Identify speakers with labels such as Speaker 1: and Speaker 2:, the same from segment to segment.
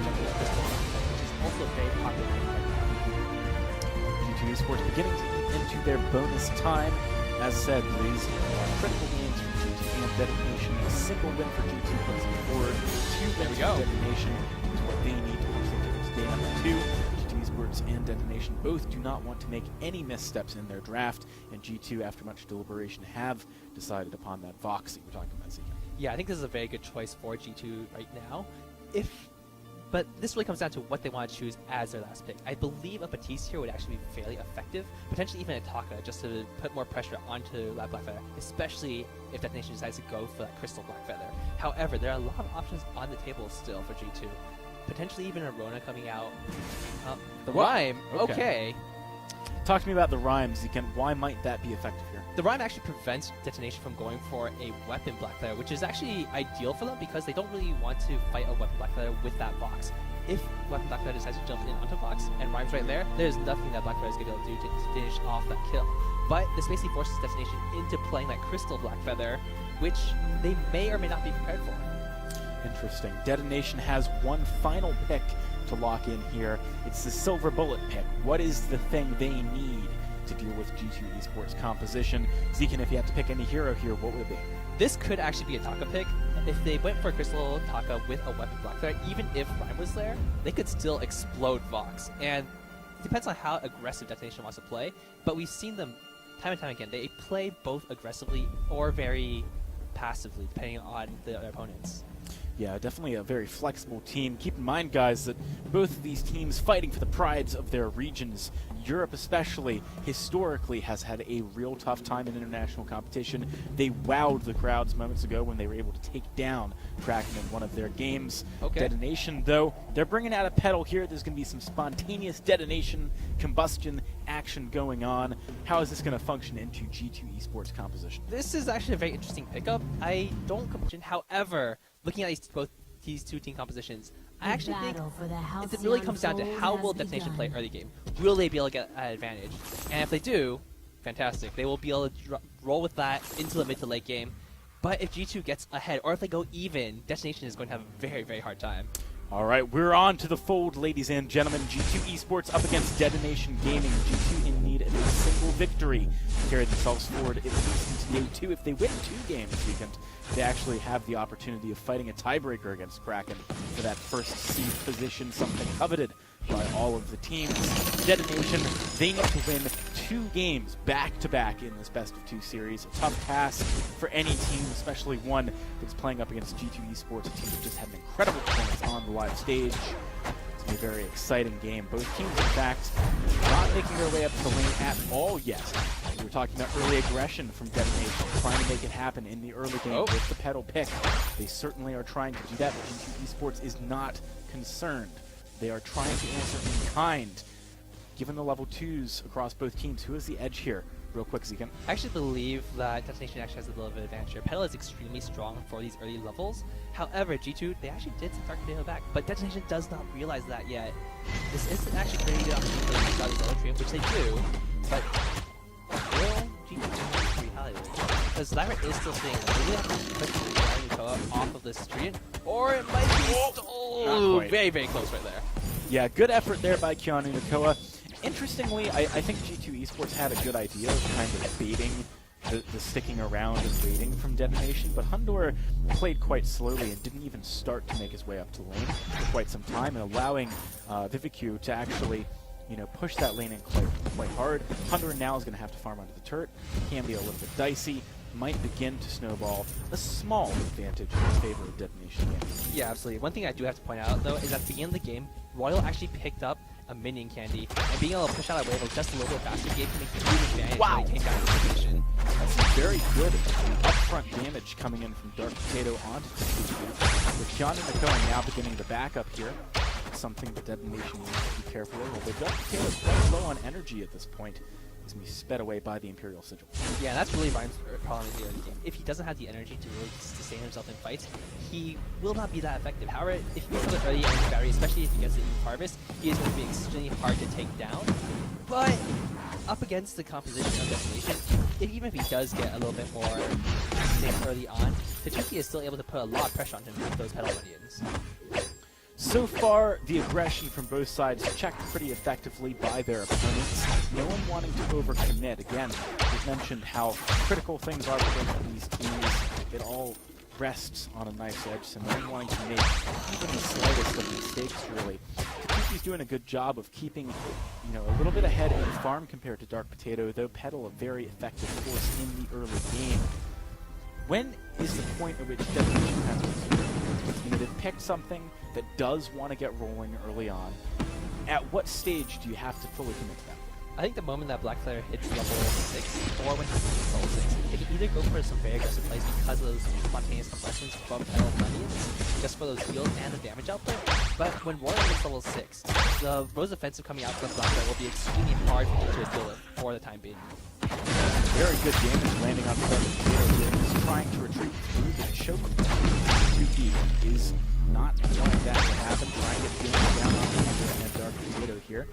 Speaker 1: jungle Crystal Black Feather, which is also very popular right now.
Speaker 2: G2 Esports beginning to eat into their bonus time. As said, these are critical games for G2 and Detonation. A single win for G2 puts them forward. 2 wins for Detonation is what they need to push them towards game number 2. G2 Esports and Detonation both do not want to make any missteps in their draft, and G2, after much deliberation, have decided upon that Vox that you were talking about, Zika.
Speaker 1: Yeah, I think this is a very good choice for G2 right now. But this really comes down to what they want to choose as their last pick. I believe a Batiste here would actually be fairly effective, potentially even a Taka, just to put more pressure onto that Black Feather, especially if Detonation decides to go for that Crystal Black Feather. However, there are a lot of options on the table still for G2. Potentially even a Rona coming out. The Rhyme, okay.
Speaker 2: Talk to me about the Rhyme, Zika. Why might that be effective here?
Speaker 1: The Rhyme actually prevents Detonation from going for a weapon Black Feather, which is actually ideal for them because they don't really want to fight a weapon Black Feather with that box. If weapon Black Feather decides to jump in onto box and Rhyme's right there's nothing that Black Feather is going to be able to do to finish off that kill. But this basically forces Detonation into playing that Crystal Black Feather, which they may or may not be prepared for.
Speaker 2: Interesting. Detonation has one final pick to lock in here. It's the Silver Bullet pick. What is the thing they need to deal with G2 Esports composition? Zekin, if you had to pick any hero here, what would it be?
Speaker 1: This could actually be a Taka pick. If they went for Crystal Taka with a weapon Black Feather, even if Rhyme was there, they could still explode Vox. And it depends on how aggressive Detonation wants to play, but we've seen them time and time again. They play both aggressively or very passively, depending on their opponents.
Speaker 2: Yeah, definitely a very flexible team. Keep in mind, guys, that both of these teams fighting for the prides of their regions. Europe especially, historically, has had a real tough time in international competition. They wowed the crowds moments ago when they were able to take down Kraken in one of their games. Detonation, though, they're bringing out a pedal here. There's going to be some spontaneous detonation, combustion action going on. How is this going to function into G2 Esports composition?
Speaker 1: This is actually a very interesting pickup. I don't question, however, looking at these two team compositions, I actually think it really comes down to how will Detonation play early game. Will they be able to get an advantage? And if they do, fantastic. They will be able to roll with that into the mid to late game. But if G2 gets ahead, or if they go even, Detonation is going to have a very, very hard time.
Speaker 2: All right, we're on to the fold, ladies and gentlemen. G2 Esports up against Detonation Gaming. G2 in need of a single victory to carry themselves forward at least into game 2. If they win 2 games this weekend, they actually have the opportunity of fighting a tiebreaker against Kraken for that first seed position, something coveted by all of the teams. Detonation, they need to win 2 games back-to-back in this best-of-2 series. A tough task for any team, especially one that's playing up against G2 Esports, a team that just had an incredible performance on the live stage. It's going to be a very exciting game. Both teams, in fact, not making their way up to the lane at all yet. We were talking about early aggression from Detonation, trying to make it happen in the early game with the pedal pick. They certainly are trying to do that, but G2 Esports is not concerned. They are trying to answer in kind. Given the level 2s across both teams, who has the edge here? Real quick, Zekin.
Speaker 1: I actually believe that Detonation actually has a little bit of advantage here. Pedal is extremely strong for these early levels. However, G2, they actually did start to nail back, but Detonation does not realize that yet. This isn't actually pretty good opportunity to take out this other stream, which they do, but will G2 retaliate? Because Lyra is still staying there. They have to put Vainglory8 off of this stream, or it might be very, very close right there.
Speaker 2: Yeah, good effort there by Keanu Nakoa. Interestingly, I think G2 Esports had a good idea of kind of baiting the sticking around and waiting from Detonation, but Hundor played quite slowly and didn't even start to make his way up to lane for quite some time, and allowing Vivicu to actually, you know, push that lane in quite hard. Hundor now is going to have to farm under the turret. Can be a little bit dicey. Might begin to snowball a small advantage in favor of Detonation game.
Speaker 1: Yeah, absolutely. One thing I do have to point out, though, is at the beginning of the game, Royal actually picked up a minion candy, and being able to push out a wave just a little bit faster gave him a huge advantage when he came down to the position.
Speaker 2: That's some very good upfront damage coming in from Dark Potato onto Vivicu. With Keanu Nakoa now beginning the backup here, something that Detonation needs to be careful of. Although Dark Potato is quite low on energy at this point. He's going to be sped away by the Imperial Sigil.
Speaker 1: Yeah, that's really Ryan's problem in the early game. If he doesn't have the energy to really sustain himself in fights, he will not be that effective. However, if he gets an early energy battery, especially if he gets the Eve Harvest, he is going to be extremely hard to take down. But up against the composition of Detonation, even if he does get a little bit more early on, Tachuki is still able to put a lot of pressure on him with those pedal minions.
Speaker 2: So far, the aggression from both sides checked pretty effectively by their opponents. No one wanting to overcommit. Again, we've mentioned how critical things are for both of these teams. It all rests on a knife's edge, so no one wanting to make even the slightest of mistakes, really. Tuki's doing a good job of keeping, a little bit ahead in the farm compared to Dark Potato, though Petal a very effective force in the early game. When is the point at which Detonation has to they've picked something that does want to get rolling early on? At what stage do you have to fully commit to that?
Speaker 1: I think the moment that Black Flare hits level 6, or when he hits level 6, it can either go for some very aggressive plays because of those spontaneous completions from Petal Onions, just for those heals and the damage output. But when Royal hits level 6, the Rose offensive coming out from Black Flare will be extremely hard to deal with for the time being.
Speaker 2: Very good damage landing on Dark Potato here. He's trying to retreat through the choke. Tuki is not wanting that to happen, trying to get damage down on Thunder and Dark Potato here.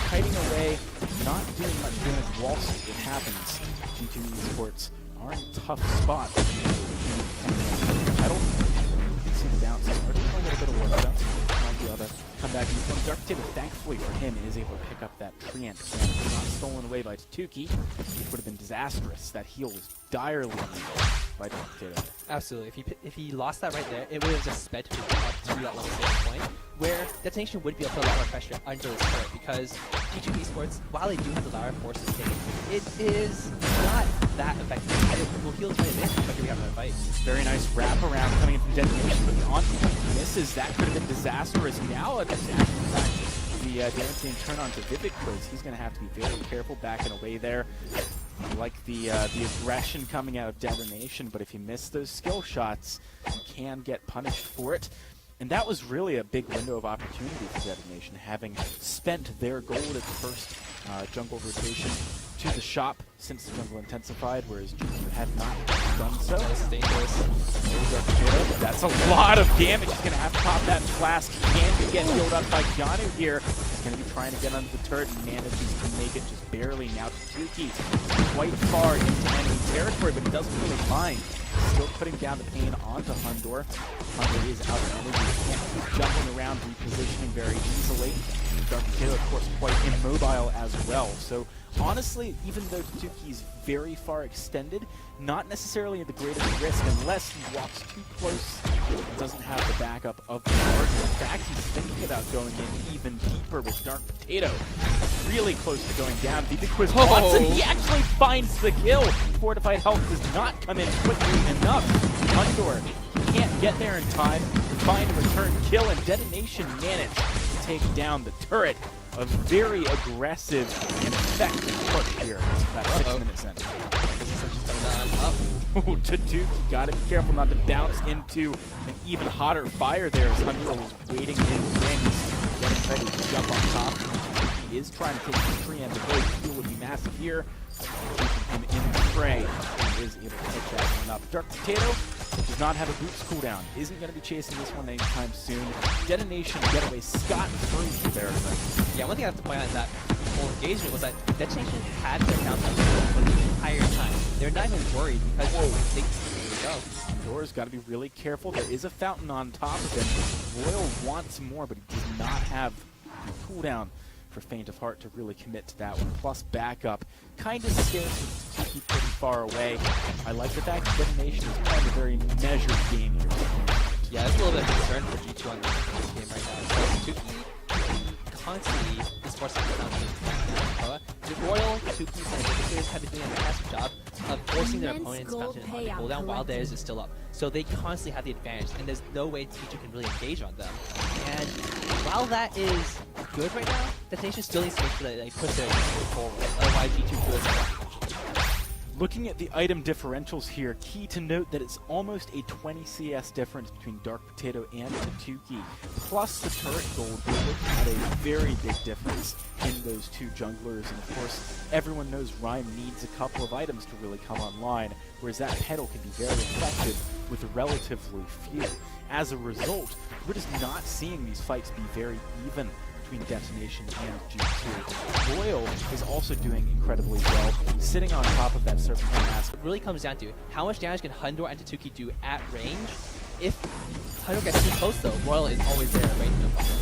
Speaker 2: Kiting away, not doing much damage whilst it happens. G2 Esports are in a tough spot. I don't see the bounce. A little bit of work. Might be able to come back in the front. Dark Potato, thankfully for him, is able to pick up that treant. And not stolen away by Tuki. It would have been disastrous. That heal was direly needed by Dark Potato.
Speaker 1: Absolutely. If he lost that right there, it would have just sped to that level 6 point, where Detonation would be able to put a lot more pressure under this turret, because G2 Esports, while they do have the Lara Force sustain, it is not that effective. It will heal 20 minutes, but here we have another fight.
Speaker 2: Very nice wraparound coming in from Detonation, but the on-point misses. That could have been disastrous. Now it's actually the dancing turn on to Vivid Quiz. He's going to have to be very careful backing away there. I like the aggression coming out of Detonation, but if you miss those skill shots, you can get punished for it. And that was really a big window of opportunity for Detonation, having spent their gold at the first jungle rotation to the shop since the jungle intensified, whereas G2 had not done so.
Speaker 1: That's dangerous.
Speaker 2: That's a lot of damage. He's going to have to pop that flask. Can get healed up by Keanu here. He's going to be trying to get under the turret and manages to make it just barely. Now Tuki quite far into enemy territory, but he doesn't really mind. Still putting down the pain onto Hundor. Hundor is out of energy. He can't keep jumping around, repositioning very easily. Dark Potato, of course, quite immobile as well. So honestly, even though Tuki's very far extended, not necessarily at the greatest risk unless he walks too close and doesn't have the backup of the target. In fact, he's thinking about going in even deeper with Dark Potato. Really close to going down. Vivid Quiz wants it. He actually finds the kill. Fortified health does not come in quickly enough. Hundor can't get there in time to find a return kill, and Detonation managed to take down the turret. A very aggressive and effective push here. About 6 minutes in. Taduki gotta be careful not to bounce into an even hotter fire there as Hunter was waiting in wings, getting ready to jump on top. He is trying to take the tree and the way fuel would be massive here. Keeping him in the fray. He is able to pick that one up. Dark Potato does not have a boots cooldown. Isn't going to be chasing this one anytime soon. Detonation get away scot-free there.
Speaker 1: Yeah, one thing I have to point out in that whole engagement was that Detonation had their downtime for the entire time. They're not even worried because there we go.
Speaker 2: Dora's got to be really careful. There is a fountain on top of him. Royal wants more, but he does not have the cooldown for Faint of Heart to really commit to that one. Plus backup. Kind of scarce to keep pretty far away. I like the fact that Detonation is playing a very measured game here.
Speaker 1: Yeah, that's a little bit of concern for G2 on this game right now. So Tuki constantly is forcing the down the Royal, Tuki, and Victors have been doing a fantastic job of forcing their opponent's fountain on the cooldown while theirs is still up. So they constantly have the advantage, and there's no way G2 can really engage on them. And while that is good right now, Detonation still needs to make sure that they push their forward. Otherwise, G2 feels
Speaker 2: Looking at the item differentials here, key to note that it's almost a 20 CS difference between Dark Potato and Taduki. Plus the turret gold, we're looking at a very big difference in those two junglers. And of course, everyone knows Rhyme needs a couple of items to really come online, whereas that Petal can be very effective with relatively few. As a result, we're just not seeing these fights be very even between Detonation and G2. Royal is also doing incredibly well, sitting on top of that Serpentine Mask.
Speaker 1: It really comes down to how much damage can Hundor and Taduki do at range, If Hunter gets too close though, Royal is always there waiting to buffer.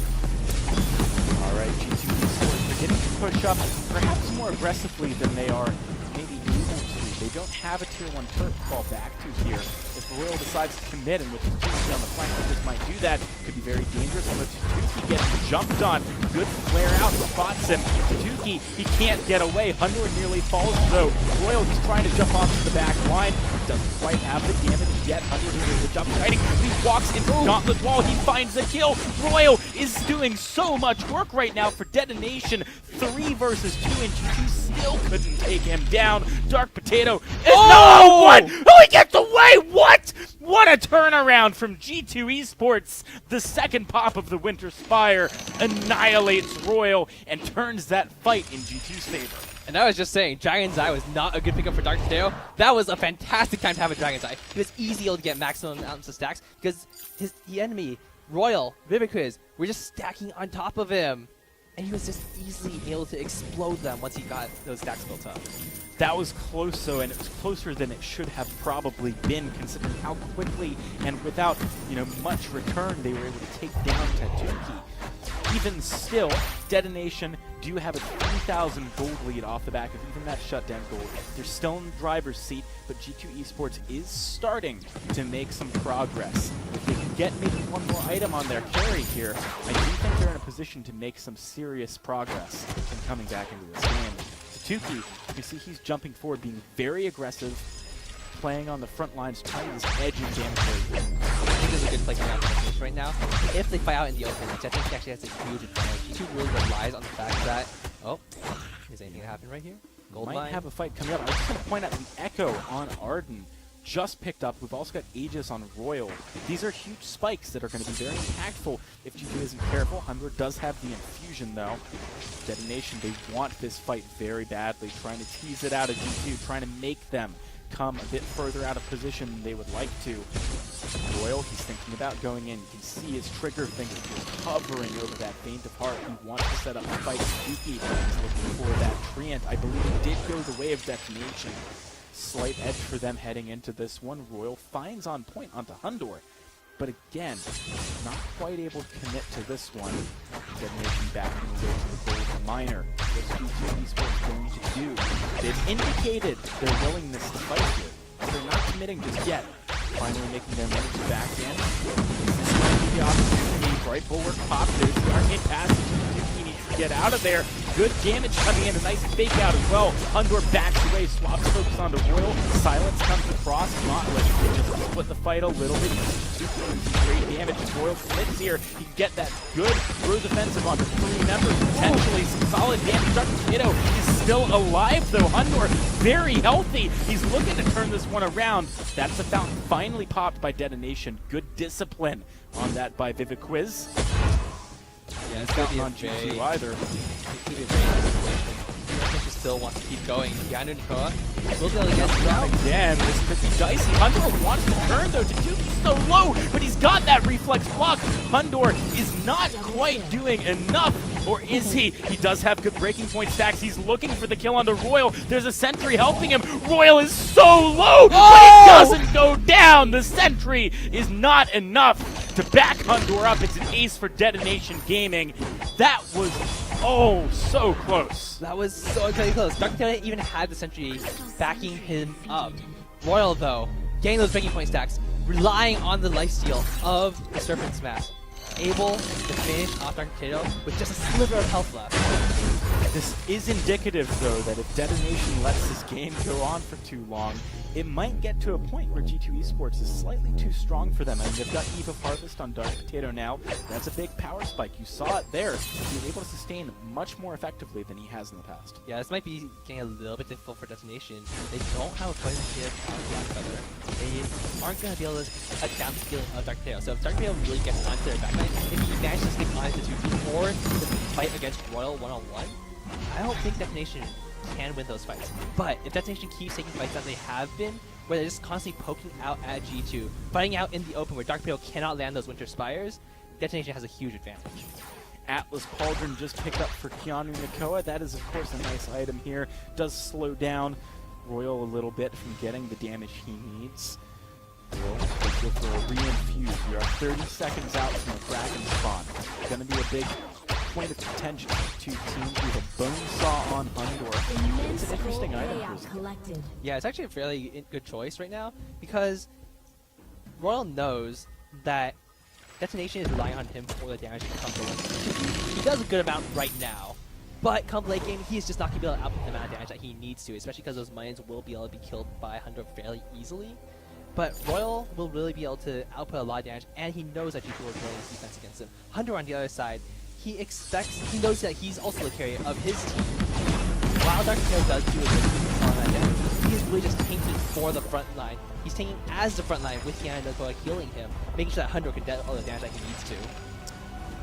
Speaker 2: Alright, G2 Esports beginning to push up perhaps more aggressively than they are maybe able to. They don't have a tier 1 turret to fall back to here. If Royal decides to commit, and with Tuki on the flank, just might do that, could be very dangerous. But Tuki gets jumped on. Good flare out, spots him. Tuki, he can't get away. Hunter nearly falls though. Royal just trying to jump onto the back line. Doesn't quite have the damage yet. Hunter doing the jump fighting. He walks into the gauntlet wall. He finds the kill. Royal is doing so much work right now for Detonation. 3 versus 2, and G2 still couldn't take him down. Dark Potato is no one. Oh, he gets away. What? What a turnaround from G2 Esports. The second pop of the Winter Spire annihilates Royal and turns that fight in G2's favor.
Speaker 1: And I was just saying, Dragon's Eye was not a good pickup for Dark Potato. That was a fantastic time to have a Dragon's Eye. He was easy able to get maximum amounts of stacks because the enemy, Royal, Viviquiz, were just stacking on top of him. And he was just easily able to explode them once he got those stacks built up.
Speaker 2: That was close, though, and it was closer than it should have probably been, considering how quickly and without, much return they were able to take down Tatuki. Even still, Detonation do have a 3,000 gold lead off the back of even that shutdown gold. They're still in the driver's seat, but G2 Esports is starting to make some progress. If they can get maybe one more item on their carry here, I do think they're in a position to make some serious progress in coming back into this game. Tatuki, you can see he's jumping forward, being very aggressive, playing on the front lines, trying to just edge and damage very good.
Speaker 1: I think there's a good place around Detonation right now. If they fight out in the open, which I think he actually has a huge advantage. G2 really relies on the fact that, is anything gonna happen right here? Gold
Speaker 2: Might
Speaker 1: line.
Speaker 2: have a fight coming up. I was just going to point out the Echo on Arden just picked up. We've also got Aegis on Royal. These are huge spikes that are going to be very impactful if G2 isn't careful. Humber does have the infusion though. Detonation, they want this fight very badly, trying to tease it out of G2, trying to make them come a bit further out of position than they would like to. Royal, he's thinking about going in. You can see his trigger finger just hovering over that Faint of Heart. He wants to set up a fight. Yuki is looking for that Treant. I believe it did go the way of Detonation. Slight edge for them heading into this one. Royal finds on point onto Hundor. But again, not quite able to commit to this one. Detonation backing away to the gold miner. What's G2 Esports going to do? They've indicated their willingness to fight here, but they're not committing just yet. Finally making their moves back in. This might be the opportunity. Bright Bulwark popped. There's the arcade pass. He needs to get out of there. Good damage coming in. A nice fake out as well. Hundor backs away, swaps focus onto Royal. Silence comes across. Motley just split the fight a little bit. Great damage. Royal commits here. He can get that good Rose offensive onto 3 members. Potentially some solid damage. Dark Potato is still alive though. Hundor very healthy. He's looking to turn this one around. That's a fountain finally popped by Detonation. Good discipline on that by Viviquiz.
Speaker 1: Yeah, it's going to be
Speaker 2: on G2 either.
Speaker 1: Detonation still wants to keep going. Keanu Nikoa will be able to get
Speaker 2: Down again. This could be dicey. Hundor wants to turn though. Tatuki's so low, but he's got that reflex block. Hundor is not quite doing enough. Or is he? He does have good breaking point stacks. He's looking for the kill onto Royal. There's a sentry helping him. Royal is so low, but he doesn't go down. The sentry is not enough to back Hundor up. It's an ace for Detonation Gaming. That was, so close.
Speaker 1: That was so incredibly close. Dark Potato even had the sentry backing him up. Royal, though, getting those breaking point stacks, relying on the lifesteal of the Serpent's Mask, able to finish off Dark Potato with just a sliver of health left.
Speaker 2: This is indicative, though, that if Detonation lets this game go on for too long, it might get to a point where G2 Esports is slightly too strong for them. I mean, they've got Eve of Harvest on Dark Potato now. That's a big power spike. You saw it there. He's able to sustain much more effectively than he has in the past.
Speaker 1: Yeah, this might be getting a little bit difficult for Detonation. They don't have a point to give on Black Feather. They aren't going to be able to cut down the skill of Dark Potato. So if Dark Potato really gets onto their backline, if he manages to stick on to 2 before the fight against Royal one-on-one, I don't think Detonation can win those fights. But if Detonation keeps taking fights that they have been, where they're just constantly poking out at G2, fighting out in the open where Dark Potato cannot land those Winter Spires, Detonation has a huge advantage.
Speaker 2: Atlas Pauldron just picked up for Keanu Nikoa. That is, of course, a nice item here. Does slow down Royal a little bit from getting the damage he needs. Royal go for a re-infuse. We are 30 seconds out from the Kraken spawn. It's going to be a big point of contention for two teams with a bone saw on Hundor. It's an interesting item for him.
Speaker 1: Yeah, it's actually a fairly good choice right now because Royal knows that Detonation is relying on him for the damage to come to him. He does a good amount right now, but come late game, he is just not going to be able to output the amount of damage that he needs to, especially because those minions will be able to be killed by Hundor fairly easily. But Royal will really be able to output a lot of damage, and he knows that G2 will really defense against him. Hundor on the other side, he knows that he's also the carrier of his team. While Dark Tail does do a good defense on that damage, he is really just tanking for the front line. He's tanking as the front line with Yana healing him, making sure that Hundor can get all the damage that he needs to.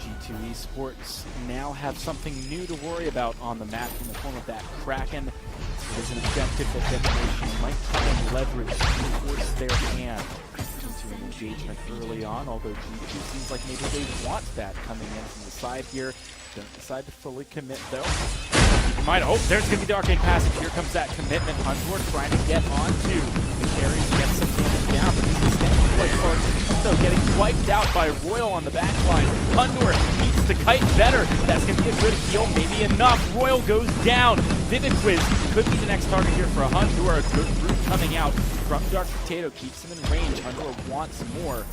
Speaker 2: G2 Esports now have something new to worry about on the map in the form of that Kraken. It is an objective that Detonation might try and leverage to force their hand into an engagement early on, although G2 seems like maybe they want that coming in from the side here. Don't decide to fully commit though. Keep in mind, oh, there's going to be the Arcane Passage. Here comes that commitment. Hundor trying to get onto the carries, get some damage down, but he's standing quite far. So getting wiped out by Royal on the back line. Hundor beats the kite better. That's going to be a good heal, maybe enough. Royal goes down. Vivid Quiz could be the next target here for Hundor. A good route coming out from Dark Potato, keeps him in range. Hundor wants more.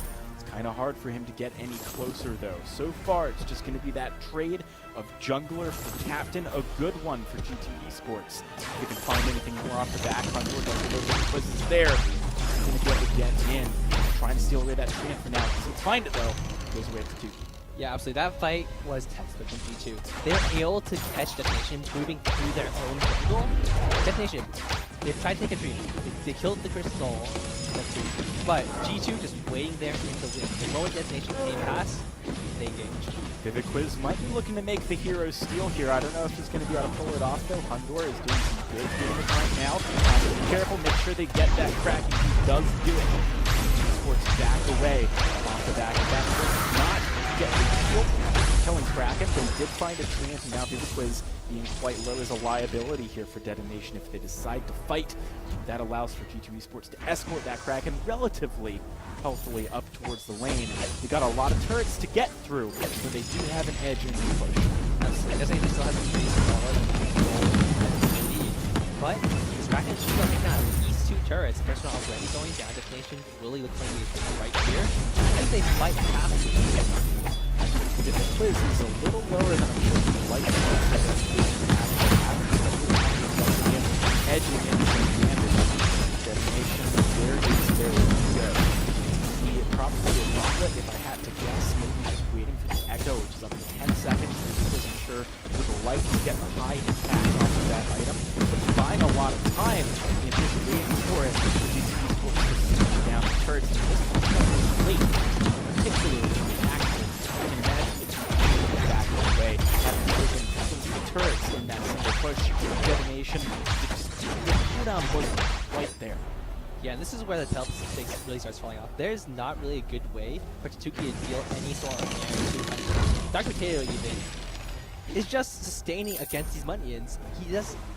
Speaker 2: Kind of hard for him to get any closer though. So far, it's just going to be that trade of jungler for captain, a good one for G2 Esports. If they can find anything more off the back, Hundor doesn't know what is there. He's going to be able to get in. Trying to steal away that treant for now. Doesn't find it though. Goes away to 2.
Speaker 1: Yeah, absolutely. That fight was textbook from G2. They were able to catch Detonation moving through their own jungle. Detonation, they tried to take a tree. They killed the crystal. But G2 just waiting there for him to win. The moment Detonation came past, they engaged.
Speaker 2: Vivid Quiz might be looking to make the hero steal here. I don't know if he's going to be able to pull it off though. Hundor is doing some good damage right now. Be careful, make sure they get that Kraken. He does do it. Sports back away off the back of that. Not get the kill. Killing Kraken, but he did find a treant, and now Vivid Quiz being quite low is a liability here for Detonation if they decide to fight. That allows for G2 Esports to escort that Kraken relatively healthily up towards the lane. They got a lot of turrets to get through, so they do have an edge in the push.
Speaker 1: I guess they still have the indeed. But this Kraken should have taken out these 2 turrets. First one already going down. Detonation really looks like he's right here. I think they might have to.
Speaker 2: The Quiz is a little lower than I'm sure he'd like to edging into the damage. Detonation, where is their go? He probably a Rocket, if I had to guess, maybe just waiting for the Echo, which is up to 10 seconds. He wasn't sure with the light to get a high impact off of that item, but buying a lot of time in just waiting for it. Down the turrets and this one late, particularly turrets in that single push. Detonation, the cooldown was right there.
Speaker 1: Yeah, and this is where the stakes really starts falling off. There's not really a good way for Tatuki to deal any sort of damage to Dark Potato even is just sustaining against these minions.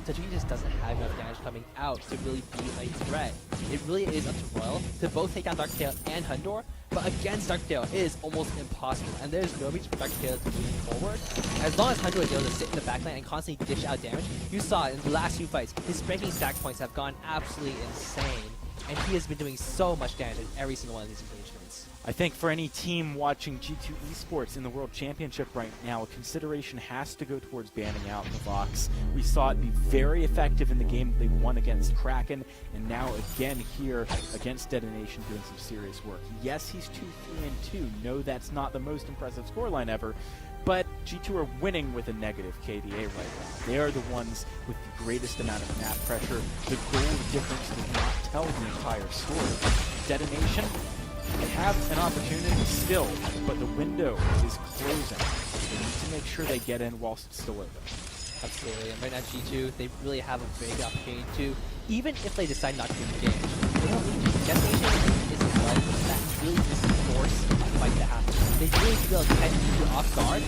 Speaker 1: Tatuki just doesn't have enough damage coming out to really be a threat. It really is up to Royal to both take down Dark Potato and Hundor, but against Dark Potato, it is almost impossible, and there's no reason for Dark Potato to move forward. As long as Hundor is able to sit in the backline and constantly dish out damage, you saw in the last few fights, his ranking stack points have gone absolutely insane, and he has been doing so much damage in every single one of these engagements.
Speaker 2: I think for any team watching G2 Esports in the World Championship right now, a consideration has to go towards banning out the Vox. We saw it be very effective in the game they won against Kraken, and now again here against Detonation doing some serious work. Yes, he's 2-3-2. No, that's not the most impressive scoreline ever, but G2 are winning with a negative KDA right now. They are the ones with the greatest amount of map pressure. The goal difference does not tell the entire story. Detonation, they have an opportunity still, but the window is closing. They need to make sure they get in whilst it's still open.
Speaker 1: Absolutely, and right now G2, they really have a big opportunity to, even if they decide not to engage, they don't need to. Detonation is a one that really just force a fight to happen. they really need to be able to catch G2 off guard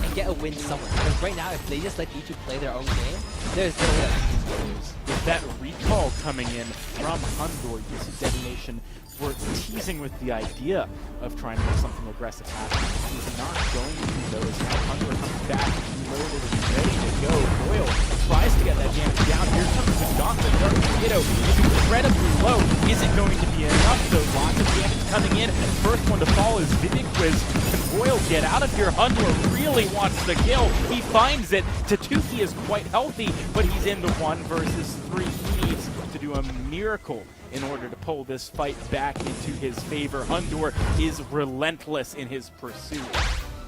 Speaker 1: and get a win somewhere. Because right now, if they just let G2 play their own game, there's no way that G2's going to lose.
Speaker 2: With that recall coming in from Hundor, you see Detonation were teasing with the idea of trying to make something aggressive happen. He's not going to, though, as now Hundor comes back, loaded and ready to go. Royal tries to get that damage down. Here comes the Gauntlet. Dark Tornado is incredibly low. Isn't going to be enough, though. Lots of damage coming in. First one to fall is Viviquiz. Can Royal get out of here? Hundor really wants the kill. He finds it. Tatuki is quite healthy, but he's in the 1 versus 3. He needs to do a miracle in order to pull this fight back into his favor. Hundor is relentless in his pursuit.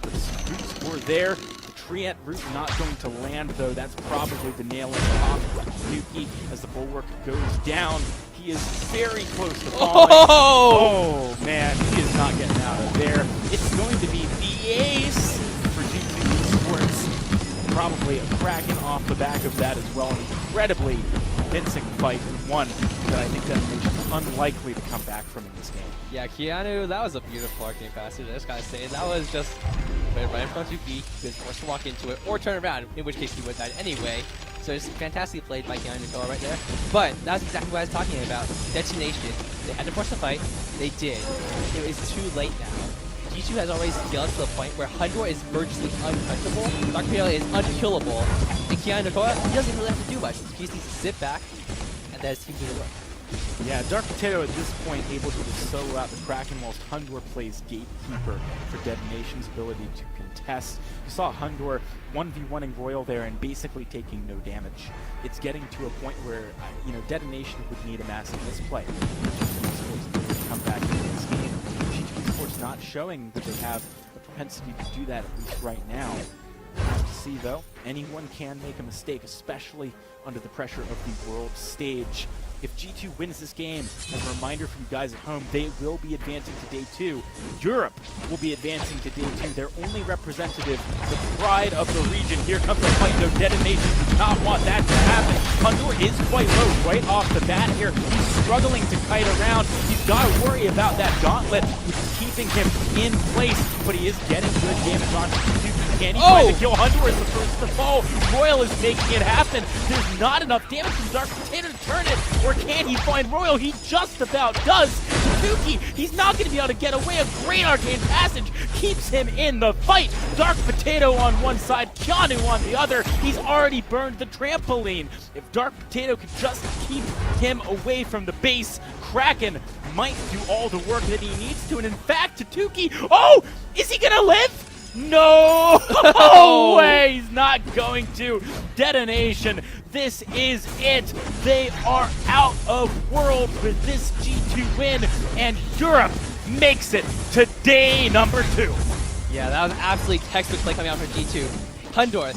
Speaker 2: The root score there. The Treant root not going to land, though. That's probably the nail in the coffin. Yuki, as the bulwark goes down, he is very close to falling. Oh, man, he is not getting out of there. It's going to be the ace for G2 Esports. Probably a Kraken off the back of that as well. An incredibly convincing fight, one that I think Detonation is unlikely to come back from in this game.
Speaker 1: Yeah, Keanu, that was a beautiful arcane passage. I just gotta say, that was just put it right in front of Yuki. He was forced to walk into it or turn around, in which case he would have died anyway. So it's fantastically played by Keanu Nakoa right there. But that's exactly what I was talking about. Detonation, they had to force the fight. They did. It was too late now. G2 has already scaled to the point where Hundor is virtually untouchable, Dark Potato is unkillable, and Keanu Nakoa, he doesn't really have to do much. He just needs to sit back and let his team do the work.
Speaker 2: Yeah, Dark Potato at this point able to just solo out the Kraken whilst Hundor plays gatekeeper for Detonation's ability to contest. You saw Hundor 1v1ing Royal there and basically taking no damage. It's getting to a point where, you know, Detonation would need a massive misplay to come back into this game. G2 Esports not showing that they have a propensity to do that, at least right now. We'll have to see, though. Anyone can make a mistake, especially under the pressure of the world stage. If G2 wins this game, as a reminder for you guys at home, they will be advancing to Day 2. Europe will be advancing to Day 2. Their only representative, the pride of the region. Here comes the fight, though. Detonation does not want that to happen. Hundor is quite low right off the bat here. He's struggling to kite around. He's got to worry about that gauntlet, which is keeping him in place, but he is getting good damage on G2. Can he find the kill? Hundor is the first to fall. Royal is making it happen. There's not enough damage from Dark Potato to turn it. Or can he find Royal? He just about does. Tatuki, he's not going to be able to get away. A great arcane passage keeps him in the fight. Dark Potato on one side, Keanu on the other. He's already burned the trampoline. If Dark Potato could just keep him away from the base, Kraken might do all the work that he needs to. And in fact, Tatuki, is he going to live? No way, he's not going to. Detonation, this is it. They are out of world with this G2 win, and Europe makes it to day number 2.
Speaker 1: Yeah, that was absolutely textbook play coming out from G2. Hundor,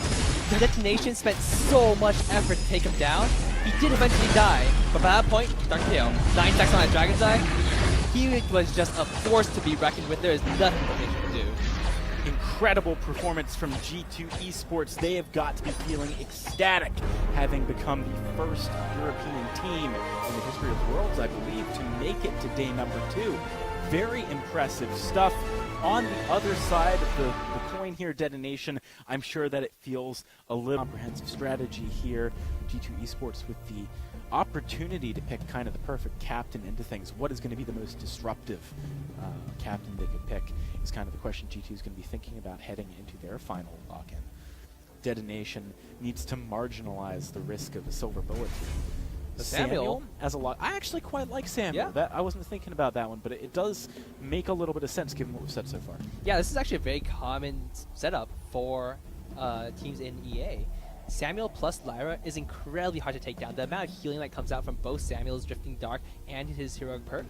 Speaker 1: the Detonation spent so much effort to take him down. He did eventually die, but by that point, Dark Tail, 9 stacks on that Dragon's Eye, he was just a force to be reckoned with. There is nothing that they can do.
Speaker 2: Incredible performance from G2 Esports. They have got to be feeling ecstatic, having become the first European team in the history of worlds, I believe, to make it to day number 2. Very impressive stuff. On the other side of the coin here, Detonation, I'm sure that it feels a little comprehensive strategy here. G2 Esports with the opportunity to pick kind of the perfect captain into things. What is going to be the most disruptive captain they could pick is kind of the question G2 is going to be thinking about heading into their final lock-in. Detonation needs to marginalize the risk of a silver bullet. Samuel as a lock. I actually quite like Samuel.
Speaker 1: Yeah.
Speaker 2: I wasn't thinking about that one, but it does make a little bit of sense given what we've said so far.
Speaker 1: Yeah, this is actually a very common setup for teams in EA. Samuel plus Lyra is incredibly hard to take down. The amount of healing that comes out from both Samuel's Drifting Dark and his heroic perk,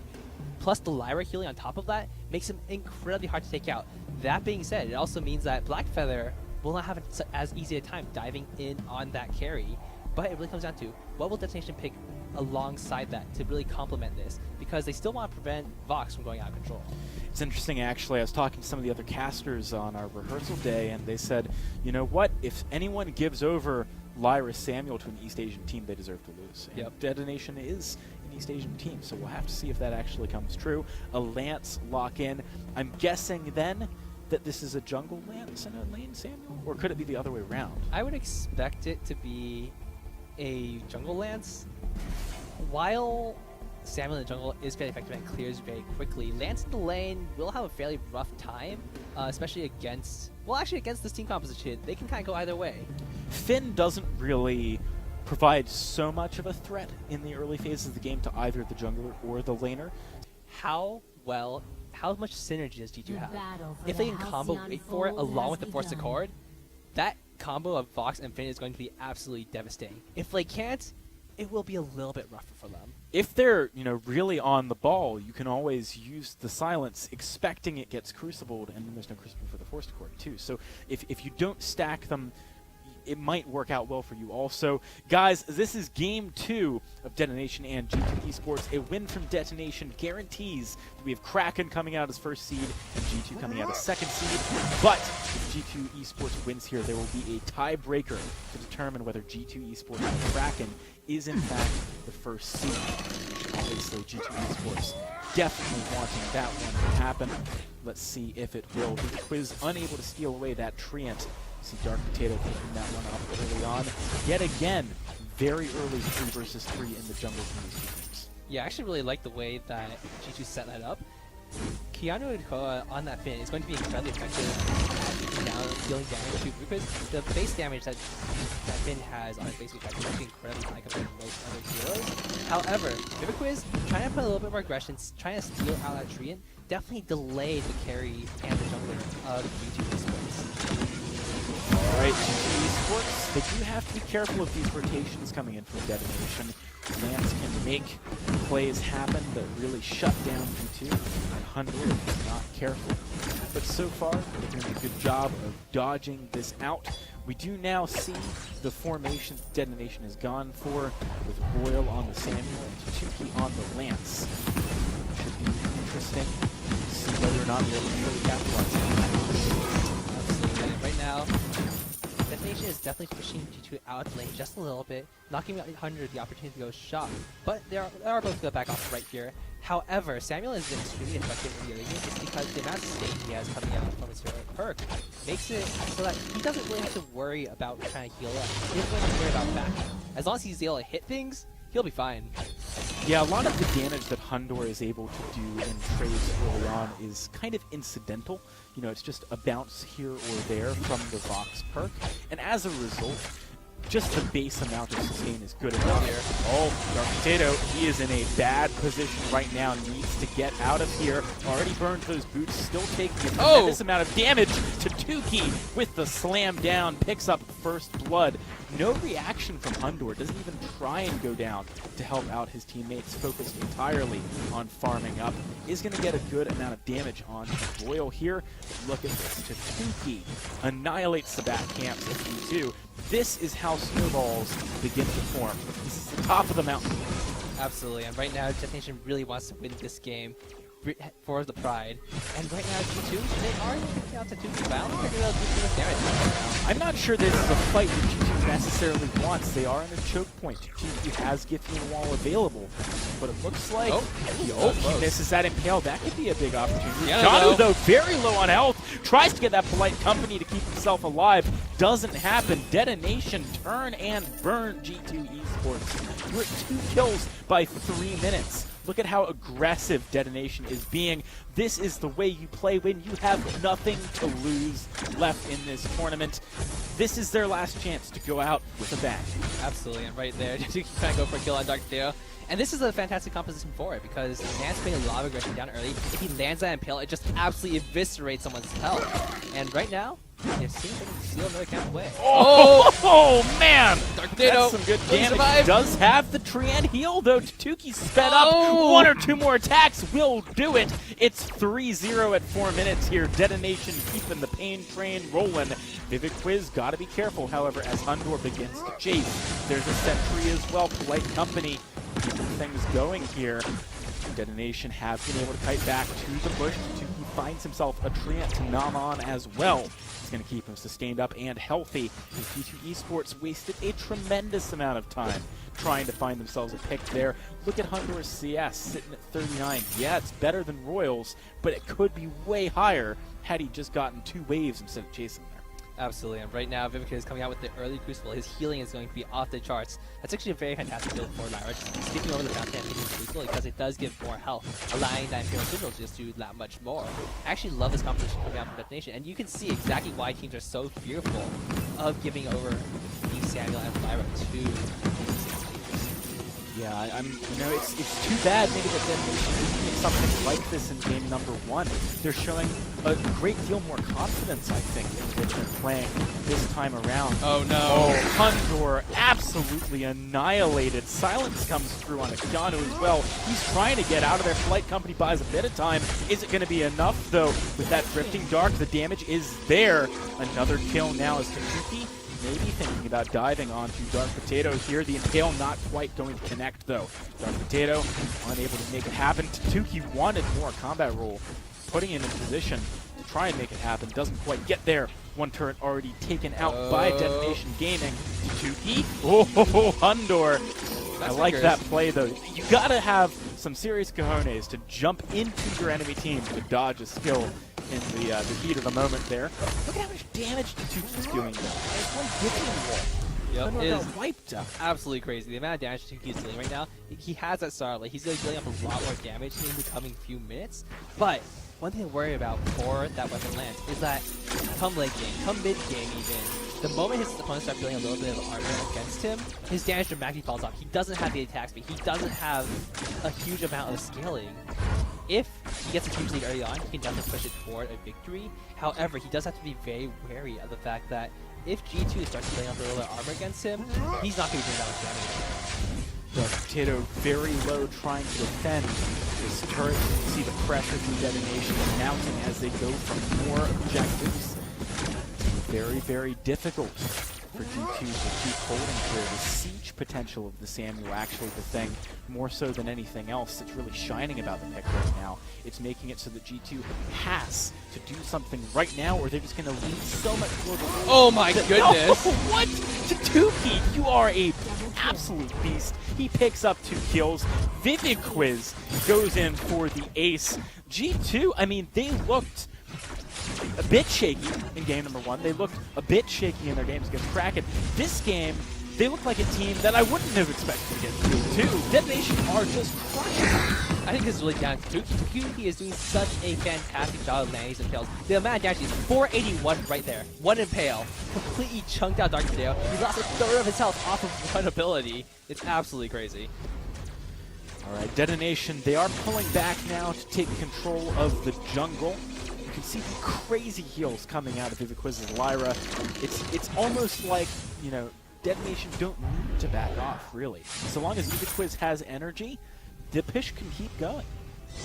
Speaker 1: plus the Lyra healing on top of that, makes him incredibly hard to take out. That being said, it also means that Blackfeather will not have as easy a time diving in on that carry, but it really comes down to what will Detonation pick alongside that to really complement this, because they still want to prevent Vox from going out of control.
Speaker 2: It's interesting, actually. I was talking to some of the other casters on our rehearsal day, and they said, you know what, if anyone gives over Lyra Samuel to an East Asian team, they deserve to lose. And Detonation is an East Asian team, so we'll have to see if that actually comes true. A Lance lock-in. I'm guessing then that this is a jungle Lance and a lane Samuel? Or could it be the other way around?
Speaker 1: I would expect it to be a jungle Lance. While Samuel in the jungle is very effective and clears very quickly, Lance in the lane will have a fairly rough time, especially against, well, actually against this team composition. They can kind of go either way.
Speaker 2: Finn doesn't really provide so much of a threat in the early phases of the game to either the jungler or the laner.
Speaker 1: How much synergy does G2 have? If they can combo wait for it along with the Force Accord, that combo of Vox and Finn is going to be absolutely devastating. If they can't, it will be a little bit rougher for them.
Speaker 2: If they're, really on the ball, you can always use the silence, expecting it gets crucibled, and then there's no crucible for the Force Accord too. So if you don't stack them, it might work out well for you also. Guys, this is Game 2 of Detonation and G2 Esports. A win from Detonation guarantees that we have Kraken coming out as first seed and G2 coming out as second seed. But if G2 Esports wins here, there will be a tiebreaker to determine whether G2 Esports and Kraken is in fact the first seed. Obviously, G2 Esports definitely wanting that one to happen. Let's see if it will. The Quiz unable to steal away that Treant. See Dark Potato picking that one up early on. Yet again, very early 3 versus 3 in the jungle from these two teams.
Speaker 1: Yeah, I actually really like the way that G2 set that up. Keanu on that Finn is going to be incredibly effective at dealing damage to because the base damage that Finn has on his base effect is actually incredibly high compared to most other heroes. However, Viviquiz trying to put a little bit more aggression, trying to steal out that Treant, definitely delayed the carry and the jungler of G2 Esports.
Speaker 2: Alright, G2 Esports, they do have to be careful of these rotations coming in from Detonation. Lance can make plays happen that really shut down G2, and Hunter is not careful. But so far, they're doing a good job of dodging this out. We do now see the formation Detonation has gone for, with Boyle on the Samuel and Tuki on the Lance. Should be interesting to see whether or not they're able to really capitalize on that.
Speaker 1: Absolutely. Right now, Detonation is definitely pushing G2 out of lane just a little bit, not giving 100 the opportunity to go shot. But they are both going to back off right here. However, Samuel is extremely effective in the early game just because the amount of state he has coming out from his perk makes it so that he doesn't really have to worry about trying to heal up. He doesn't really have to worry about backup. As long as he's able to hit things, he'll be fine.
Speaker 2: Yeah, a lot of the damage that Hundor is able to do in trades early on is kind of incidental. It's just a bounce here or there from the Vox perk. And as a result, just the base amount of sustain is good enough here. Oh, Dark Potato, he is in a bad position right now, needs to get out of here. Already burned those boots, still taking a tremendous amount of damage to Tuki with the slam down, picks up first blood. No reaction from Hundor, doesn't even try and go down to help out his teammates, focused entirely on farming up. Is going to get a good amount of damage on Boyle here. Look at this, Tuki annihilates the back camps of G2. This is how snowballs begin to form. This is the top of the mountain.
Speaker 1: Absolutely, and right now Detonation really wants to win this game for the pride. And right now G2, they are taking out to 2 bound. They're going to do too much damage.
Speaker 2: I'm not sure this is a fight that G2 necessarily wants. They are in a choke point. G2 has Githyan Wall available, but it looks like he misses that impale. That could be a big opportunity.
Speaker 1: Yeah,
Speaker 2: Janu, though, very low on health, tries to get that polite company to keep himself alive. Doesn't happen. Detonation turn and burn G2 Esports. We're at 2 kills by 3 minutes. Look at how aggressive Detonation is being. This is the way you play when you have nothing to lose left in this tournament. This is their last chance to go out with a bang.
Speaker 1: Absolutely, and right there, just trying to go for a kill on Dark Potato. And this is a fantastic composition for it because Lance putting a lot of aggression down early. If he lands that impale, it just absolutely eviscerates someone's health. And right now, you're seeing if they can steal another camp away.
Speaker 2: Oh man!
Speaker 1: Dark Potato,
Speaker 2: that's some good damage. Does have the Treant heal, though. Tuki's sped up. 1 or 2 more attacks will do it. It's 3-0 at 4 minutes here. Detonation keeping the pain train rolling. Viviquiz got to be careful, however, as Hundor begins to chase. There's a sentry as well. Polite company keeping things going here. Detonation have been able to kite back to the bush. Tuki finds himself a Treant to nom on as well. going to keep him sustained up and healthy. And G2 Esports wasted a tremendous amount of time trying to find themselves a pick there. Look at Honduras CS sitting at 39. Yeah, it's better than Royals, but it could be way higher had he just gotten 2 waves instead of chasing there.
Speaker 1: Absolutely, and right now Vivica is coming out with the early Crucible. His healing is going to be off the charts. That's actually a very fantastic build for Lyra, just skipping over the fountain and taking the Crucible because it does give more health, allowing that Imperial Sigil just to do that much more. I actually love this competition coming out from Detonation, and you can see exactly why teams are so fearful of giving over the Samuel and Lyra to these
Speaker 2: Yeah, it's too bad maybe that Detonation is doing something like this in game number 1. They're showing a great deal more confidence, I think, in which they're playing this time around.
Speaker 1: Oh no!
Speaker 2: Oh, Hundor absolutely annihilated. Silence comes through on Akiano as well. He's trying to get out of there. Flight Company buys a bit of time. Is it going to be enough, though? With that Drifting Dark, the damage is there. Another kill now is Takuki. Maybe thinking about diving onto Dark Potato here. The Impale not quite going to connect, though. Dark Potato unable to make it happen. Takuki wanted more combat roll, putting him in position to try and make it happen. Doesn't quite get there. One turret already taken out by Detonation Gaming. Takuki. Oh, Hundor. I like that play, though. You gotta have some serious cojones to jump into your enemy team to dodge a skill in the heat of the moment there. Look at how much damage Takuki's doing, though. There's one Gideon wall.
Speaker 1: Yep,
Speaker 2: Hundor got wiped out.
Speaker 1: Absolutely crazy. The amount of damage Takuki is dealing right now, he has that start. Like, he's going to be dealing up a lot more damage in the coming few minutes. But one thing to worry about for that weapon lands is that come late game, come mid game even, the moment his opponents start building a little bit of armor against him, his damage dramatically falls off. He doesn't have the attack speed. He doesn't have a huge amount of scaling. If he gets a huge lead early on, he can definitely push it toward a victory. However, he does have to be very wary of the fact that if G2 starts building up a little bit of armor against him, he's not going to be doing that much damage.
Speaker 2: Dark Potato very low, trying to defend this turret. You can see the pressure through Detonation mounting as they go for more objectives. Very, very difficult for G2 to keep holding here. The siege potential of the Samuel actually the thing, more so than anything else, that's really shining about the pick right now. It's making it so that G2 has to do something right now or they're just going to lead so much closer.
Speaker 1: Oh my goodness!
Speaker 2: No, what? Takuki, you are a absolute beast. He picks up 2 kills. Viviquiz goes in for the ace. G2, I mean, they looked a bit shaky in game number 1. They looked a bit shaky in their games against Kraken. This game, they look like a team that I wouldn't have expected against G2. Detonation are just crushing.
Speaker 1: I think this is really down to Takuki. Takuki is doing such a fantastic job of landing these impales. The amount of damage is 481 right there. 1 impale. Completely chunked out Dark Potato. He lost a third of his health off of 1 ability. It's absolutely crazy.
Speaker 2: Alright, Detonation, they are pulling back now to take control of the jungle. You can see the crazy heals coming out of Viviquiz's Lyra. It's almost like, you know, Detonation don't need to back off, really. So long as Viviquiz has energy, the push can keep going.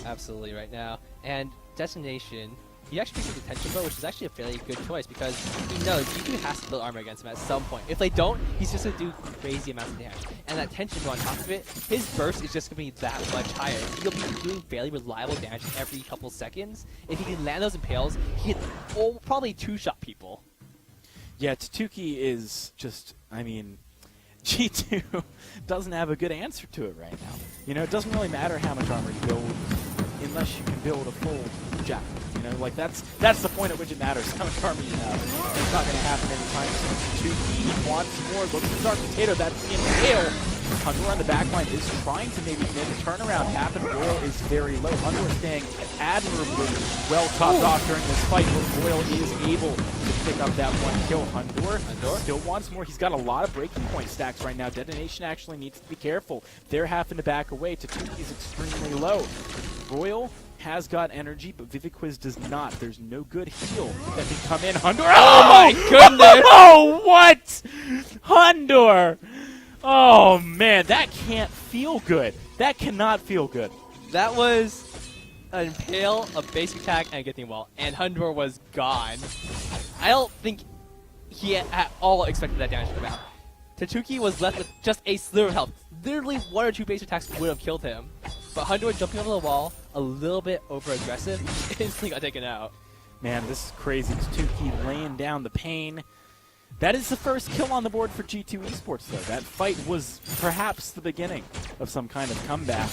Speaker 1: Absolutely right now. And Detonation, he actually picks up the Tension Bow, which is actually a fairly good choice because he knows G2 has to build armor against him at some point. If they don't, he's just going to do crazy amounts of damage. And that Tension Bow on top of it, his burst is just going to be that much higher. He'll be doing fairly reliable damage every couple seconds. If he can land those impales, he can probably 2-shot people.
Speaker 2: Yeah, Takuki is just, I mean, G2 doesn't have a good answer to it right now. You know, it doesn't really matter how much armor you build unless you can build a full jack. You know, like that's the point at which it matters how much armor you have. And it's not going to happen anytime soon. Takuki wants more. Look at the Dark Potato. That's the impale. Hundor on the backline is trying to maybe make a turnaround happen. Royal is very low. Hundor staying admirably well topped off during this fight, but Royal is able to pick up that 1 kill. Hundor still wants more. He's got a lot of breaking point stacks right now. Detonation actually needs to be careful. They're having to back away. Takuki is extremely low. Royal has got energy, but Viviquiz does not. There's no good heal that can come in. Hundor!
Speaker 1: Oh my goodness!
Speaker 2: Oh, what? Hundor! Oh, man, that can't feel good. That cannot feel good.
Speaker 1: That was an impale, a basic attack, and a Githing Wall, and Hundor was gone. I don't think he at all expected that damage to come out. Takuki was left with just a sliver of health. Literally 1 or 2 basic attacks would have killed him. But Hundor jumping over the wall, a little bit over-aggressive, instantly got taken out.
Speaker 2: Man, this is crazy. It's Tukey laying down the pain. That is the first kill on the board for G2 Esports, though. That fight was perhaps the beginning of some kind of comeback.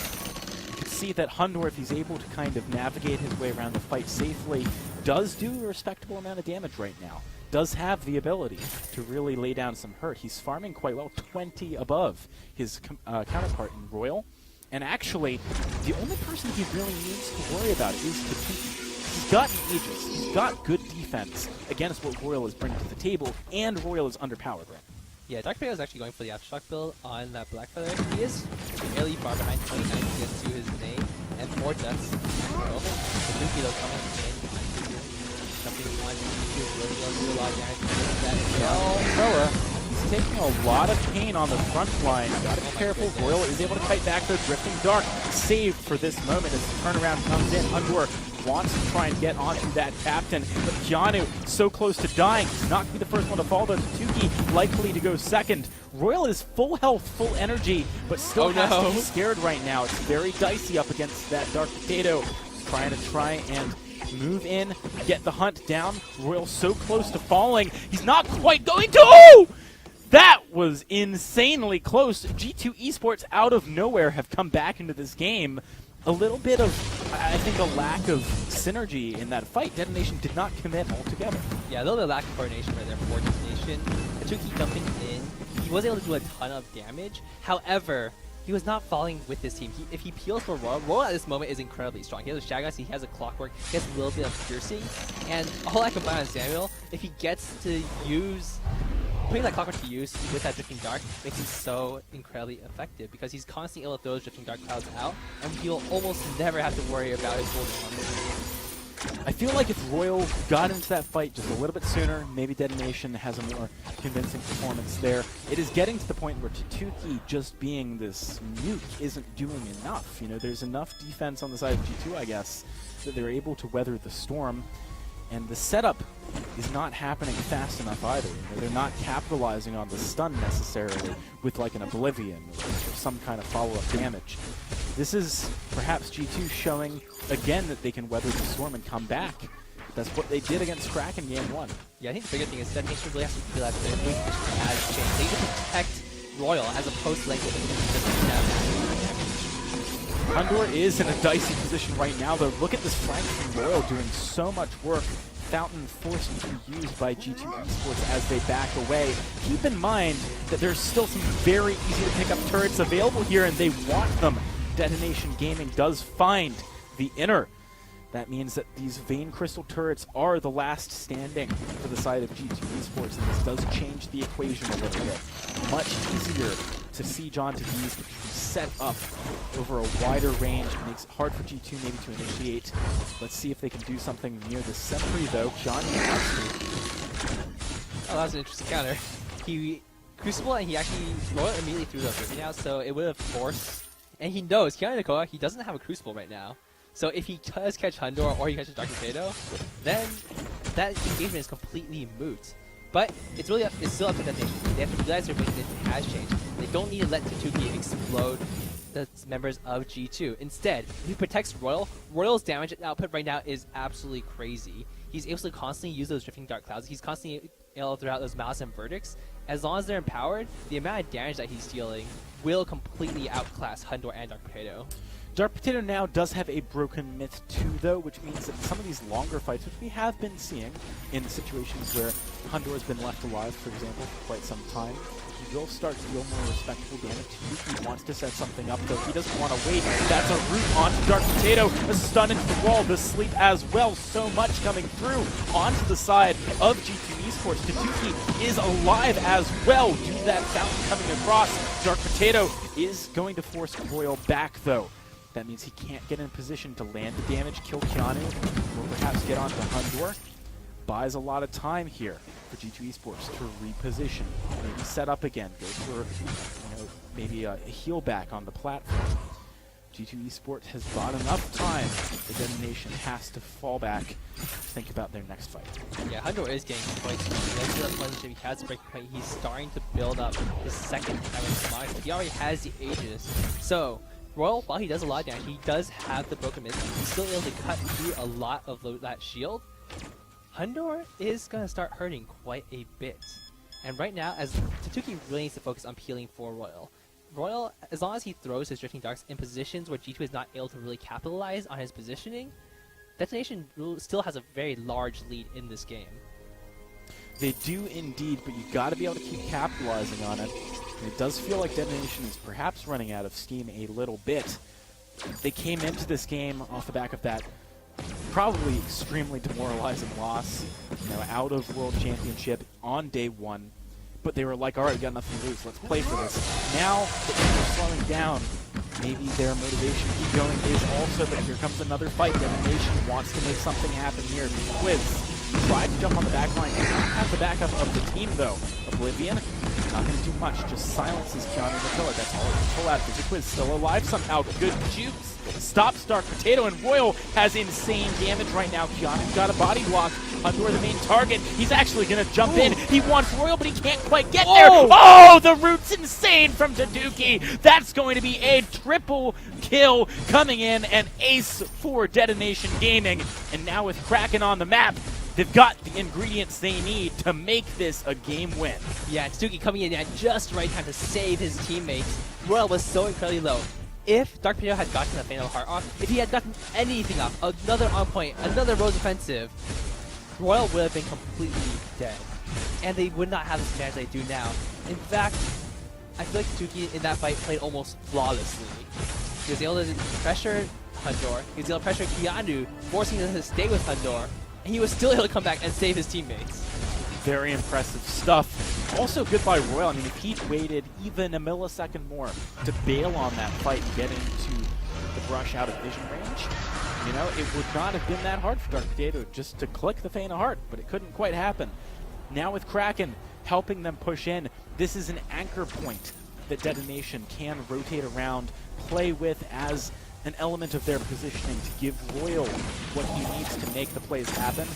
Speaker 2: You can see that Hundor, if he's able to kind of navigate his way around the fight safely, does do a respectable amount of damage right now. Does have the ability to really lay down some hurt. He's farming quite well, 20 above his counterpart in Royal. And actually, the only person he really needs to worry about is Tukey. He's got Aegis, he's got good defense against what Royal is bringing to the table, and Royal is underpowered right now.
Speaker 1: Yeah, Dark Potato is actually going for the Aftershock build on that Black Feather. He is fairly far behind 29 to get to his name, and 4 deaths. The Tukey though coming in, jumping on G2, really going to do a lot of damage to that
Speaker 2: Fella, he's taking a lot of pain on the front line. Gotta be careful. Royal is able to kite back the Drifting Dark, saved for this moment as the turnaround comes in. Hundor wants to try and get onto that captain, but Keanu so close to dying. He's not going to be the first one to fall, though. Tukey likely to go second. Royal is full health, full energy, but still has to be scared right now. It's very dicey up against that Dark Potato. Try and move in, get the hunt down. Royal so close to falling. He's not quite going to. Oh! That was insanely close. G2 Esports out of nowhere have come back into this game. A little bit of, I think, a lack of synergy in that fight. Detonation did not commit altogether.
Speaker 1: Yeah, a little bit of lack of coordination right there for Detonation. Tukey jumping in, he was able to do a ton of damage. However, he was not falling with his team. If he peels for Royal at this moment is incredibly strong. He has a Shagas, he has a Clockwork, he has a little bit of piercing, and all I can find on Samuel, if he gets to use putting that Clockwork to use with that Drifting Dark makes him so incredibly effective because he's constantly able to throw those Drifting Dark clouds out, and he'll almost never have to worry about his holding on.
Speaker 2: I feel like if Royal got into that fight just a little bit sooner, maybe Detonation has a more convincing performance there. It is getting to the point where Tukey just being this nuke isn't doing enough. You know, there's enough defense on the side of G2, I guess, that they're able to weather the storm. And the setup is not happening fast enough either. You know, they're not capitalizing on the stun necessarily with like an Oblivion or some kind of follow-up damage. This is perhaps G2 showing again that they can weather the storm and come back. That's what they did against Kraken game 1.
Speaker 1: Yeah, I think the bigger thing is Detonation really has to feel that their position has changed. They need to protect Royal as opposed to like
Speaker 2: Hundor is in a dicey position right now, though. Look at this flank from Royal doing so much work. Fountain forced to be used by G2 Esports as they back away. Keep in mind that there's still some very easy to pick up turrets available here, and they want them. Detonation Gaming does find the inner. That means that these Vein Crystal turrets are the last standing for the side of G2 Esports, and this does change the equation a little bit. Much easier to siege onto these, set up over a wider range. It makes it hard for G2 maybe to initiate. Let's see if they can do something near the sentry, though. Johnny wants to.
Speaker 1: Oh, that was an interesting counter. He Crucible, and he actually Royal immediately threw the Ripping out, so it would have forced. And he knows, Keanu Nakoa, he doesn't have a Crucible right now. So if he does catch Hundor or he catches Dark Potato, then that engagement is completely moot. But it's really it's still up to Detonation. They have to realize their weakness has changed. They don't need to let Tukey explode the members of G2. Instead, if he protects Royal, Royal's damage output right now is absolutely crazy. He's able to constantly use those Drifting Dark Clouds. He's constantly able to throw out those Malice and Verdicts. As long as they're empowered, the amount of damage that he's dealing will completely outclass Hundor and Dark Potato.
Speaker 2: Dark Potato now does have a broken myth too, though, which means that some of these longer fights, which we have been seeing in situations where Hundor has been left alive, for example, for quite some time, he will start to deal more respectable damage. He wants to set something up, though. He doesn't want to wait. That's a root onto Dark Potato. A stun into the wall. The sleep as well. So much coming through onto the side of G2 Esports. Tukey is alive as well due to that fountain coming across. Dark Potato is going to force Royal back, though. That means he can't get in position to land the damage, kill Keanu, or perhaps get onto Hundor. Buys a lot of time here for G2 Esports to reposition, maybe set up again, go for maybe a heal back on the platform. G2 Esports has bought enough time. The Detonation has to fall back to think about their next fight.
Speaker 1: Yeah, Hundor is getting quite strong. He has a breakpoint. He's starting to build up his second time in. He already has the Aegis. So Royal, while he does a lot of damage, he does have the broken myth. He's still able to cut through a lot of that shield. Hundor is going to start hurting quite a bit. And right now, as Tatuki really needs to focus on peeling for Royal. Royal, as long as he throws his Drifting Darks in positions where G2 is not able to really capitalize on his positioning, Detonation still has a very large lead in this game.
Speaker 2: They do indeed, but you got to be able to keep capitalizing on it. And it does feel like Detonation is perhaps running out of steam a little bit. They came into this game off the back of that probably extremely demoralizing loss, out of World Championship on day one. But they were like, all right, we got nothing to lose. Let's play for this. Now that they're slowing down, maybe their motivation to keep going is also that here comes another fight. Detonation wants to make something happen here. Quiz tried to jump on the back line. Did not have the backup of the team, though. Oblivion, not going to do much. Just silences Keanu the Killer. That's all he can pull out. Quiz still alive somehow. Good jukes. Stops Dark Potato, and Royal has insane damage right now. Keanu's got a body block. Hundor the main target. He's actually going to jump in. He wants Royal, but he can't quite get there. Oh, the root's insane from Taduki. That's going to be a triple kill coming in, and ace for Detonation Gaming. And now with Kraken on the map, they've got the ingredients they need to make this a game win.
Speaker 1: Yeah, Taduki coming in at just the right time to save his teammates. Royal was so incredibly low. If Dark Potato had gotten the Fatal Heart off, if he had gotten anything off, another on point, another Rose offensive, Royal would have been completely dead. And they would not have the advantage they do now. In fact, I feel like Taduki in that fight played almost flawlessly. He was able to pressure Hundor, he was able to pressure Keanu, forcing him to stay with Hundor, and he was still able to come back and save his teammates.
Speaker 2: Very impressive stuff. Also good by Royal. I mean, if he'd waited even a millisecond more to bail on that fight and get into the brush out of vision range, it would not have been that hard for Dark Potato just to click the Faint of Heart, but it couldn't quite happen. Now with Kraken helping them push in, this is an anchor point that Detonation can rotate around, play with as an element of their positioning to give Royal what he needs to make the plays happen.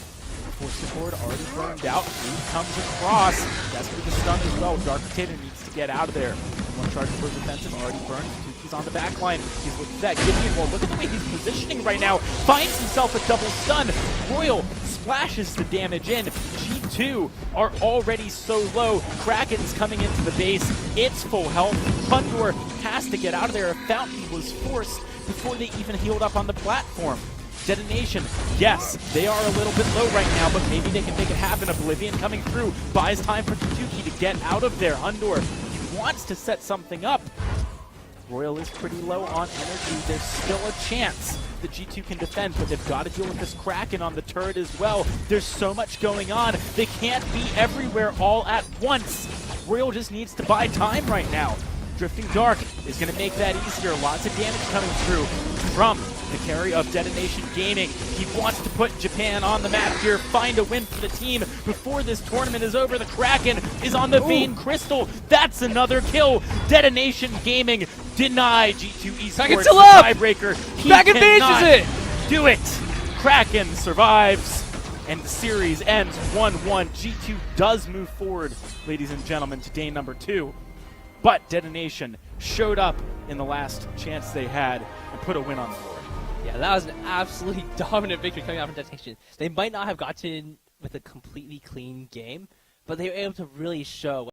Speaker 2: Force support already burned out. He comes across. That's going to be the stun as well. Dark Potato needs to get out of there. One charge for defensive already burned. He's on the back line. He's looking at that. Gideon, well, look at the way he's positioning right now. Finds himself a double stun. Royal splashes the damage in. G2 are already so low. Kraken's coming into the base. It's full health. Hundor has to get out of there. A fountain was forced before they even healed up on the platform. Detonation, yes, they are a little bit low right now, but maybe they can make it happen. Oblivion coming through, buys time for Taduki to get out of there. Hundor, he wants to set something up. Royal is pretty low on energy. There's still a chance that G2 can defend, but they've got to deal with this Kraken on the turret as well. There's so much going on. They can't be everywhere all at once. Royal just needs to buy time right now. Drifting Dark is going to make that easier. Lots of damage coming through from the carry of Detonation Gaming. He wants to put Japan on the map here, find a win for the team before this tournament is over. The Kraken is on the Vein Crystal. That's another kill. Detonation Gaming deny G2 Esports the tiebreaker. He cannot do it. Kraken survives, and the series ends 1-1. G2 does move forward, ladies and gentlemen, to day number 2. But Detonation showed up in the last chance they had and put a win on the board.
Speaker 1: Yeah, that was an absolutely dominant victory coming out from Detonation. They might not have gotten with a completely clean game, but they were able to really show